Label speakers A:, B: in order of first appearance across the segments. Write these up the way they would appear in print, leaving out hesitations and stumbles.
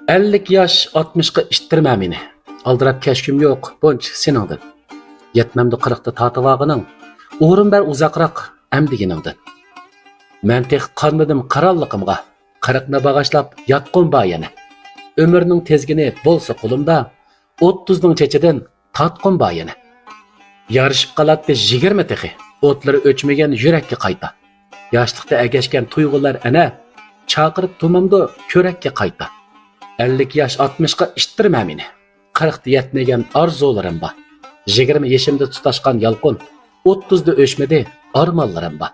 A: 50 yaş 60'ga iştirmə meni. Aldırab keşkim yok, bunç senindin. Yetmemdi 40'da tatıvağının, uğrun ber uzaqraq əmdiginindin. Mən tek qanmadım qarallıqımğa, 40'na bağışlap yatqın bayana. Ömürnün tezgini bolsa qulumda, 30'nın çeçeden tatqın bayana. Yarışıp qalatdı 20 texi, otları öçmegen yürekki qayta. Yaşlıqda əgeşken tuyğular əne, çaqırıp tumamdı körekki qayta. 50 yaş 60'ga iştirmə meni. 40'da yetmegen arzularım ba. 20 yaşımda tutaşkan yalqın, 30'da öşmedi armanlarım ba.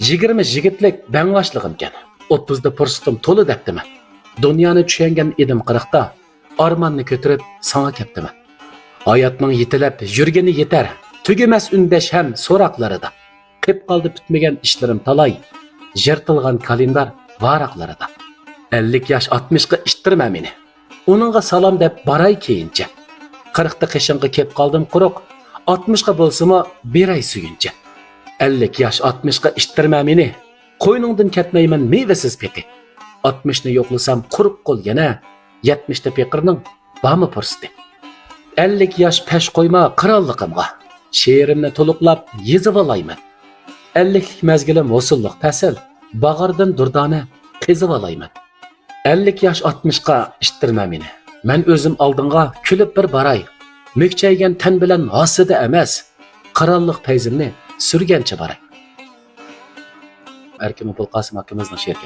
A: 20 jigitlik ben başlığımken, 30'da pırsıtım tolu deptime. Dünyani düşengen idim 40'da, armanını kötürüp sana keptime. Hayatmın yitilep yürgeni yeter, tügümez ündeş hem sorakları da. Kep kaldı bitmegen işlerim talay, jertılgan kalendar varakları da. 50 yaş 60'ga iştirmə meni. Onunğa salam dep baray keyince. 40'da kışınғы kep kaldım kuruk, 60'ga bolsama bir ay suyunca. 50 yaş 60'ga iştirmə meni. Koynungdun ketmeymen meyvesiz peki. 60'ni yoklusam kuruk kol yana, 70'de pekirinin bamı pırstı. 50 yaş peş koyma krallıqımğa. Şiirimni toluqlap yezip alayman. 50'lik mezgilim osulluk pesil, bağırdan durdane qezip alayman. 50 yaş 60'ga iştirmə meni. Men özüm aldınğa külüp bir baray. Mükçeygen ten bilen hasıda emes. Qarallık peyzimni sürgençe baray. Erkim Bulqasım hakkımızın şerki.